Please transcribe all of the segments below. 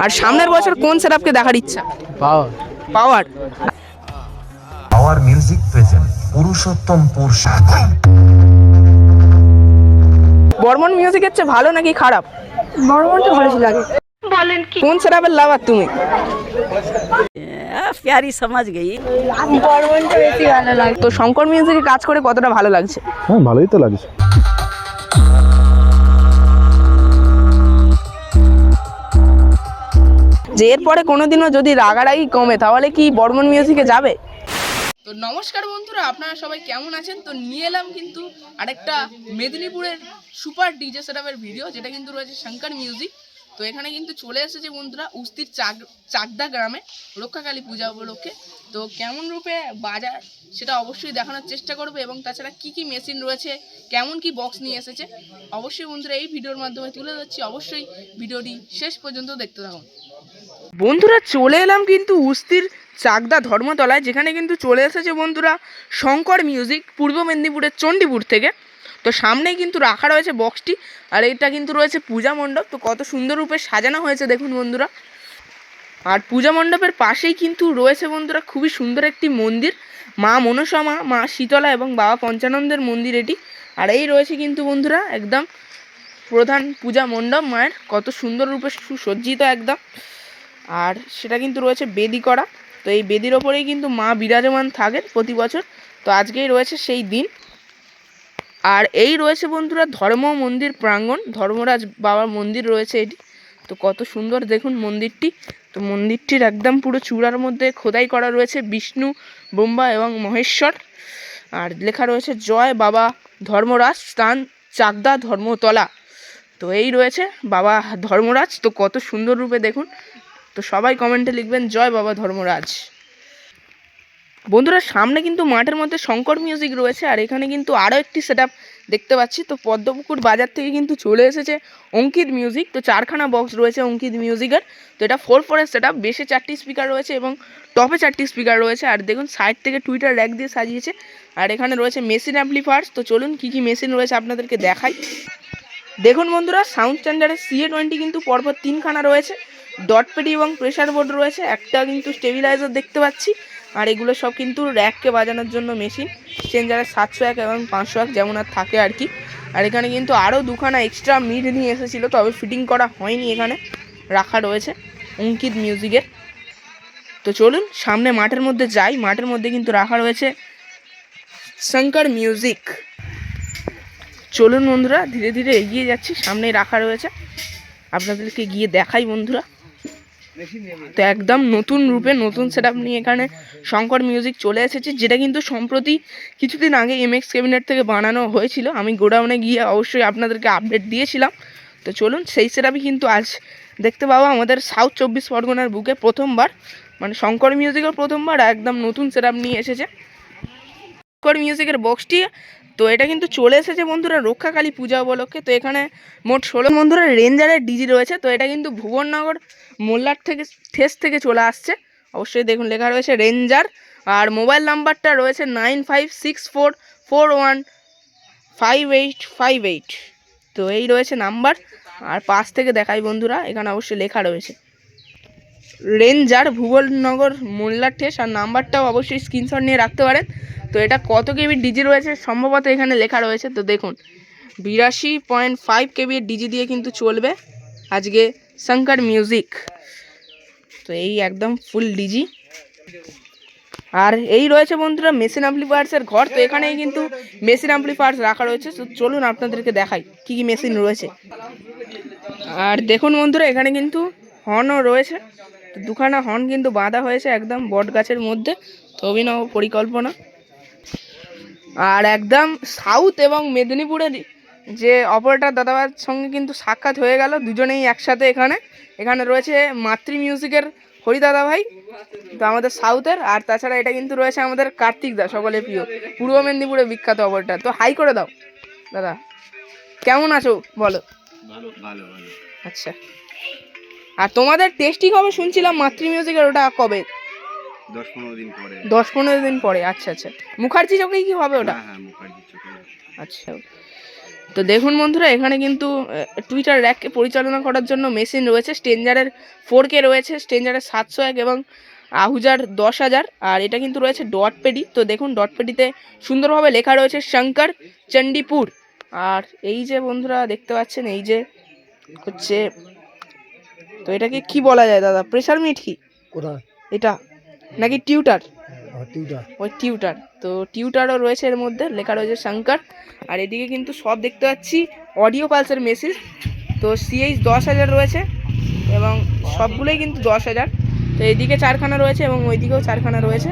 আর সামনের বছর কোন সেটআপকে দেখার ইচ্ছা? Power. Power. Power music present Purushottampur. Barman মিউজিকের চেয়ে ভালো নাকি খারাপ? বর্মনটা ভালো ছিল আগে। কোন সেটআপের লাভার তুমি? प्यारी समझ गई। বর্মনটা বেশি ভালো লাগে। তো শঙ্কর মিউজিকে কাজ করে কতটা ভালো লাগছে? হ্যাঁ, ভালোই তো লাগছে। যে এরপরে কোনোদিনও যদি রাগারাগি কমে তাহলে কি বর্মন মিউজিকে যাবে? তো নমস্কার বন্ধুরা, আপনারা সবাই কেমন আছেন? তো নিয়ে এলাম কিন্তু আরেকটা মেদিনীপুরের সুপার ডিজে সেটআপের ভিডিও, যেটা কিন্তু রয়েছে শঙ্কর মিউজিক। তো এখানে কিন্তু চলে এসেছে বন্ধুরা উস্তির চাকদা গ্রামে রক্ষাকালী পূজা উপলক্ষে। তো কেমন রূপে বাজার সেটা অবশ্যই দেখানোর চেষ্টা করবে, এবং তাছাড়া কি কি মেশিন রয়েছে, কেমন কি বক্স নিয়ে এসেছে, অবশ্যই বন্ধুরা এই ভিডিওর মাধ্যমে তুলে ধরছি। অবশ্যই ভিডিওটি শেষ পর্যন্ত দেখতে থাকুন। বন্ধুরা চলে এলাম কিন্তু উস্তির চাকদা ধর্মতলায়, যেখানে কিন্তু চলে এসেছে বন্ধুরা শঙ্কর মিউজিক পূর্ব মেদিনীপুরের চণ্ডীপুর থেকে। তো সামনেই কিন্তু রাখা রয়েছে বক্সটি, আর এটা কিন্তু রয়েছে পূজা মণ্ডপ। তো কত সুন্দর রূপে সাজানো হয়েছে দেখুন বন্ধুরা। আর পূজা মণ্ডপের পাশেই কিন্তু রয়েছে বন্ধুরা খুবই সুন্দর একটি মন্দির, মা মনসামা, মা শীতলা এবং বাবা পঞ্চানন্দের মন্দির এটি। আর এই রয়েছে কিন্তু বন্ধুরা একদম প্রধান পূজা মণ্ডপ মায়ের, কত সুন্দর রূপে সুসজ্জিত একদম। আর সেটা কিন্তু রয়েছে বেদি করা। তো এই বেদির ওপরেই কিন্তু মা বিরাজমান থাকেন প্রতি বছর। তো আজকেই রয়েছে সেই দিন। আর এই রয়েছে বন্ধুরা ধর্ম মন্দির প্রাঙ্গণ, ধর্মরাজ বাবার মন্দির রয়েছে এটি। তো কত সুন্দর দেখুন মন্দিরটি। তো মন্দিরটির একদম পুরো চূড়ার মধ্যে খোদাই করা রয়েছে বিষ্ণু, ব্রহ্মা এবং মহেশ্বর। আর লেখা রয়েছে জয় বাবা ধর্মরাজ স্থান চাকদা ধর্মতলা। তো এই রয়েছে বাবা ধর্মরাজ। তো কত সুন্দর রূপে দেখুন। তো সবাই কমেন্টে লিখবেন জয় বাবা ধর্মরাজ। বন্ধুরা সামনে কিন্তু মাঠের মধ্যে শঙ্কর মিউজিক রয়েছে, আর এখানে কিন্তু আরও একটি সেটআপ দেখতে পাচ্ছি। তো পদ্মপুকুর বাজার থেকে কিন্তু চলে এসেছে অঙ্কিত মিউজিক। তো 4খানা বক্স রয়েছে অঙ্কিত মিউজিকের। তো এটা 4/4 সেটআপ, বেসে 4টি স্পিকার রয়েছে এবং টপে 4টি স্পিকার রয়েছে। আর দেখুন সাইড থেকে টুইটার র্যাক দিয়ে সাজিয়েছে। আর এখানে রয়েছে মেশিন অ্যাম্পলিফায়ার্স। তো চলুন কী কী মেশিন রয়েছে আপনাদেরকে দেখাই। দেখুন বন্ধুরা সাউন্ড স্ট্যান্ডার্ডের CA20 কিন্তু পরপর 3খানা রয়েছে, ডট পেডি এবং প্রেসার বোর্ড রয়েছে, একটা কিন্তু স্টেবিলাইজার দেখতে পাচ্ছি। আর এগুলো সব কিন্তু র্যাককে বাজানোর জন্য মেশিন, চেঞ্জারের 701 এবং 501 যেমন আর থাকে আর কি। আর এখানে কিন্তু আরও 2খানা এক্সট্রা মিড নিয়ে এসেছিলো, তবে ফিটিং করা হয়নি, এখানে রাখা রয়েছে অঙ্কিত মিউজিকের। তো চলুন সামনে মাঠের মধ্যে যাই। মাঠের মধ্যে কিন্তু রাখা রয়েছে শঙ্কর মিউজিক। চলুন বন্ধুরা ধীরে ধীরে এগিয়ে যাচ্ছি, সামনেই রাখা রয়েছে, আপনাদেরকে গিয়ে দেখাই বন্ধুরা। তো একদম নতুন রূপে নতুন সেটআপ নিয়ে এখানে শঙ্কর মিউজিক চলে এসেছে, যেটা কিন্তু সম্প্রতি কিছুদিন আগে MX ক্যাবিনেট থেকে বানানো হয়েছিল। আমি গোডাউনে গিয়ে অবশ্যই আপনাদেরকে আপডেট দিয়েছিলাম। তো চলুন সেই সেটআপই কিন্তু আজ দেখতে পাবো আমাদের সাউথ 24 পরগনার বুকে প্রথমবার, মানে শঙ্কর মিউজিকের প্রথমবার একদম নতুন সেটআপ নিয়ে এসেছে শঙ্কর মিউজিকের বক্সটি। তো এটা কিন্তু চলে এসেছে বন্ধুরা রক্ষাকালী পূজা উপলক্ষে। তো এখানে মোট 16 বন্ধুরা রেঞ্জারের ডিজি রয়েছে। তো এটা কিন্তু ভুবননগর মোল্লার থেকে ঠেস থেকে চলে আসছে, অবশ্যই দেখুন লেখা রয়েছে রেঞ্জার। আর মোবাইল নাম্বারটা রয়েছে 9564415858। তো এই রয়েছে নাম্বার। আর পাশ থেকে দেখাই বন্ধুরা, এখানে অবশ্যই লেখা রয়েছে রেঞ্জার ভুবননগর মোল্লার ঠেস। আর নাম্বারটাও অবশ্যই স্ক্রিনশট নিয়ে রাখতে পারেন। তো এটা কত কেবি ডিজি রয়েছে সম্ভবত এখানে লেখা রয়েছে। তো দেখুন 82.5 কেবি ডিজি দিয়ে কিন্তু চলবে আজকে শঙ্কর মিউজিক। তো এই একদম ফুল ডিজি। আর এই রয়েছে বন্ধুরা মেশিন অ্যাম্পলিফায়ার্সের ঘর। তো এখানেই কিন্তু মেশিন অ্যাম্পলিফায়ার্স রাখা রয়েছে। তো চলুন আপনাদেরকে দেখাই কী কী মেশিন রয়েছে। আর দেখুন বন্ধুরা এখানে কিন্তু হর্নও রয়েছে। তো 2খানা হর্ন কিন্তু বাঁধা হয়েছে একদম বট গাছের মধ্যে। তো অভিনব পরিকল্পনা। আর একদম সাউথ এবং মেদিনীপুরের যে অপারেটর দাদাভাইয়ের সঙ্গে কিন্তু সাক্ষাৎ হয়ে গেল, দুজনেই একসাথে এখানে রয়েছে মাতৃ মিউজিকের হরি দাদা ভাই, তো আমাদের সাউথের। আর তাছাড়া এটা কিন্তু রয়েছে আমাদের কার্তিক দা, সকলের প্রিয় পূর্ব মেদিনীপুরের বিখ্যাত অপারেটর। তো হাই করে দাও দাদা, কেমন আছো বলো? আচ্ছা, আর তোমাদের টেস্টিং হবে শুনছিলাম মাতৃ মিউজিকের, ওটা কবে? 10-15 দিন পরে। আচ্ছা আচ্ছা, মুখার্জি চকেই কি হবে ওটা? মুখার্জি চকে। আচ্ছা, তো দেখুন বন্ধুরা, এখানে কিন্তু টুইটার র্যাককে পরিচালনা করার জন্য মেশিন রয়েছে। স্টেঞ্জারের 4K রয়েছে, স্টেঞ্জারের 701 এবং আহুজার 10,000। আর এটা কিন্তু রয়েছে ডট পেডি। তো দেখুন ডট পেডিতে সুন্দরভাবে লেখা রয়েছে শঙ্কর চণ্ডীপুর। আর এই যে বন্ধুরা দেখতে পাচ্ছেন, এই যে হচ্ছে, তো এটাকে কি বলা যায় দাদা? প্রেসার মিট কি এটা নাকি টিউটার? ওই টিউটার। তো টিউটারও রয়েছে, এর মধ্যে লেখা রয়েছে শঙ্কর। আর এদিকে কিন্তু সব দেখতে পাচ্ছি অডিও পালসের মেশিন। তো CH 10,000 রয়েছে এবং সবগুলোই কিন্তু 10,000। তো এইদিকে 4খানা রয়েছে এবং ওইদিকেও 4খানা রয়েছে।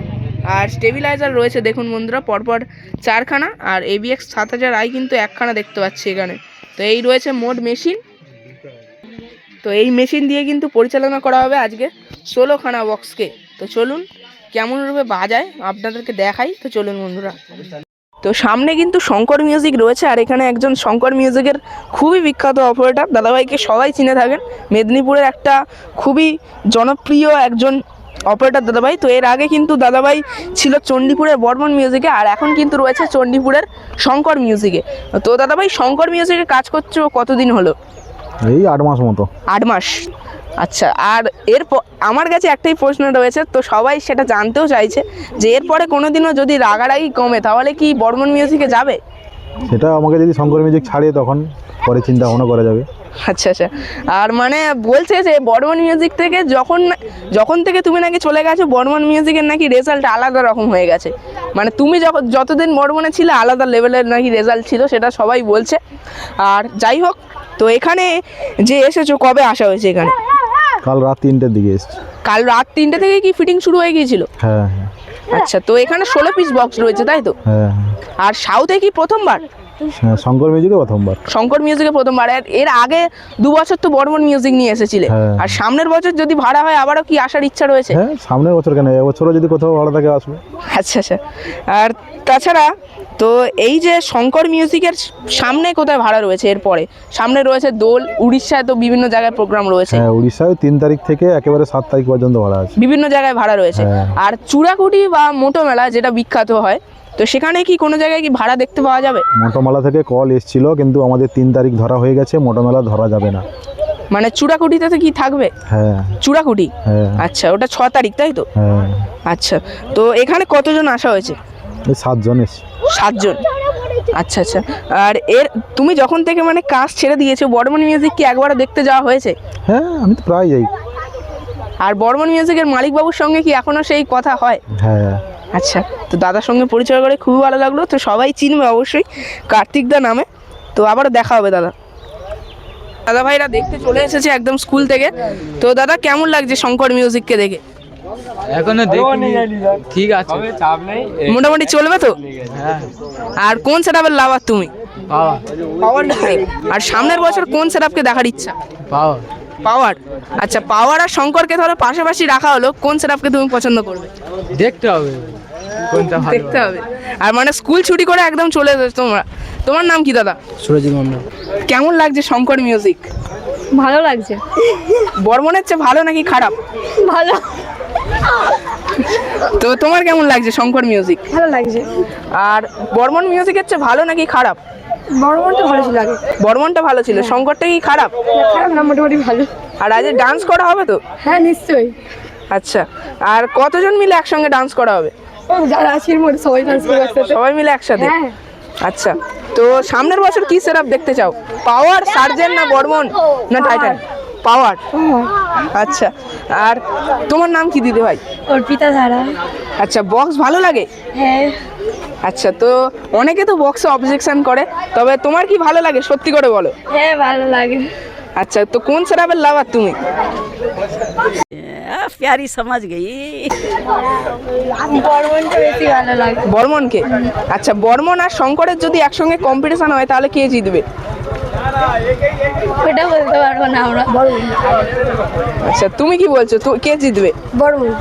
আর স্টেবিলাইজার রয়েছে দেখুন বন্ধুরা, পরপর 4খানা। আর ABX 7000i কিন্তু 1খানা দেখতে পাচ্ছি এখানে। তো এই রয়েছে মোট মেশিন। তো এই মেশিন দিয়ে কিন্তু পরিচালনা করা হবে আজকে 16খানা বক্সকে। তো চলুন কেমন রূপে বাজায় আপনাদেরকে দেখাই। তো চলুন বন্ধুরা। তো সামনে কিন্তু শঙ্কর মিউজিক রয়েছে, আর এখানে একজন শঙ্কর মিউজিকের খুবই বিখ্যাত অপারেটর দাদাভাইকে সবাই চিনে থাকেন। মেদিনীপুরের একটা খুবই জনপ্রিয় একজন অপারেটর দাদাভাই। তো এর আগে কিন্তু দাদাভাই ছিল চণ্ডীপুরের বর্মন মিউজিকে, আর এখন কিন্তু রয়েছে চণ্ডীপুরের শঙ্কর মিউজিকে। তো দাদাভাই শঙ্কর মিউজিকে কাজ করছো কতদিন হলো? এই 8 মাস মতো। 8 মাস। আচ্ছা, আর এরপর আমার কাছে একটাই প্রশ্ন রয়েছে, তো সবাই সেটা জানতেও চাইছে যে এরপরে কোনোদিনও যদি রাগারাগি কমে তাহলে কি বর্মন মিউজিকে যাবে? সেটা আমাকে যদি শঙ্কর মিউজিক ছাড়ে তখন পরে চিন্তা ভাবনা করা যাবে। আচ্ছা আচ্ছা। আর মানে বলছে যে বর্মন মিউজিক থেকে যখন থেকে তুমি নাকি চলে গেছো, বর্মন মিউজিকের নাকি রেজাল্ট আলাদা রকম হয়ে গেছে। মানে তুমি যতদিন বর্মনে ছিলে আলাদা লেভেলের নাকি রেজাল্ট ছিল, সেটা সবাই বলছে। আর যাই হোক, তো এখানে যে এসেছো কবে আসা হয়েছে এখানে? কাল রাত 3টের দিকে এসেছি। কাল রাত 3টে থেকে কি ফিটিং শুরু হয়ে গিয়েছিল? হ্যাঁ। আচ্ছা, তো এখানে 16 পিস বক্স রয়েছে তাই তো? হ্যাঁ। আর সাউথে কি প্রথমবার? হ্যাঁ, শঙ্কর মিউজিকে প্রথমবার। শঙ্কর মিউজিকে প্রথমবার। আর এর আগে 2 বছর তো বর্মন মিউজিক নিয়ে এসেছিলে। হ্যাঁ। আর সামনের বছর যদি ভাড়া হয় আবারও কি আসার ইচ্ছা রয়েছে? হ্যাঁ, সামনের বছর কেন, এবছরও যদি কোথাও ভালো থাকে আসবে। আচ্ছা আচ্ছা। আর তাছাড়া তো এই যে শঙ্কর মিউজিকের সামনে কোথায় ভাড়া রয়েছে? এরপরে সামনে রয়েছে দোল, উড়িষ্যায় তো বিভিন্ন জায়গায় প্রোগ্রাম রয়েছে। হ্যাঁ, উড়িষ্যায় 3 তারিখ থেকে একেবারে 7 তারিখ পর্যন্ত ভাড়া আছে। বিভিন্ন জায়গায় ভাড়া রয়েছে। হ্যাঁ। আর চূড়াকুটি বা মোটো মেলা যেটা বিখ্যাত হয়, তো সেখানে কি কোনো জায়গায় কি ভাড়া দেখতে পাওয়া যাবে? মোটরমেলা থেকে কল এসেছিল, কিন্তু আমাদের 3 তারিখ ধরা হয়ে গেছে, মোটরমেলা ধরা যাবে না। মানে চূড়াকুটিতে তো কি থাকবে? হ্যাঁ। চূড়াকুটি? হ্যাঁ। আচ্ছা, ওটা 6 তারিখ তাই তো? হ্যাঁ। আচ্ছা, তো এখানে কতজন আসা হয়েছে? এই 7 জন এসেছে। 7 জন। আচ্ছা আচ্ছা। আর তুমি যখন থেকে মানে কাজ ছেড়ে দিয়েছো, বর্মন মিউজিক কি একবারও দেখতে যাওয়া হয়েছে? হ্যাঁ, আমি তো প্রায় যাই। আর বর্মন মিউজিকের মালিকবাবুর সঙ্গে কি এখনো সেই কথা হয়? হ্যাঁ। আচ্ছা, তো দাদার সঙ্গে পরিচয় করে খুবই ভালো লাগলো। তো সবাই চিনবে অবশ্যই কার্তিক দা নামে। তো আবারও দেখা হবে দাদা। দাদা ভাইরা দেখতে চলে এসেছে একদম স্কুল থেকে। তো দাদা কেমন লাগছে শঙ্কর মিউজিককে দেখে? এখনো দেখিনি, ঠিক আছে, চাপ নেই, মোটামুটি চলবে তো? হ্যাঁ। আর কোন সেটআপের লাভার তুমি? পাওয়া পাওয়ার মিউজিক। আর সামনের বছর কোন সেটআপকে দেখার ইচ্ছা? পাওয়া পাওয়ার। আচ্ছা, পাওয়ার আর শঙ্করকে ধরো পাশাপাশি রাখা হলো, কোন সেটআপকে তুমি পছন্দ করবে? দেখতে হবে কোনটা ভালো। দেখতে হবে। আর মানে স্কুল ছুটি করে একদম চলে এসেছো তোমরা। তোমার নাম কি দাদা? সুরজিৎ মন্ডল। কেমন লাগছে শঙ্কর মিউজিক? ভালো লাগছে। বর্মনের চেয়ে ভালো নাকি খারাপ? ভালো। তো তোমার কেমন লাগছে শঙ্কর মিউজিক? ভালো লাগছে। আর বর্মন মিউজিকের চেয়ে ভালো নাকি খারাপ? বর্মনটা ভালো ছিল আগে। বর্মনটা ভালো ছিল, শঙ্করটা কি খারাপ? খারাপ না, মোটামুটি ভালো। আর আজ ডান্স করা হবে তো? হ্যাঁ, নিশ্চয়ই। আচ্ছা, আর কতজন মিলে একসঙ্গে ডান্স করা হবে? ও যারা আছে এর মধ্যে সবাই ডান্স করে একসাথে। সবাই মিলে একসাথে? হ্যাঁ। আচ্ছা, তো সামনের বছর কি সেটআপ দেখতে চাও? পাওয়ার, সার্জেন না বর্মন না টাইটান? পাওয়ার। আচ্ছা, আর তোমার নাম কি দিদি ভাই? অর্পিতা ধারা। আচ্ছা, বক্স ভালো লাগে? হ্যাঁ। আচ্ছা, তো অনেকে তো বক্সে অবজেকশন করে, তবে তোমার কি ভালো লাগে সত্যি করে বলো? হ্যাঁ, ভালো লাগে। আচ্ছা, তো কোন সেটআপের লাভার তুমি? प्यारी समझ गई। বর্মনটা বেশি ভালো লাগে। বর্মনকে? আচ্ছা, বর্মন আর শঙ্করের যদি একসঙ্গে কম্পিটিশন হয় তাহলে কে জিতবে? ওটা বলতে পারবো না আমরা। বর্মন। আচ্ছা, তুমি কি বলছো, তো কে জিতবে? বর্মন।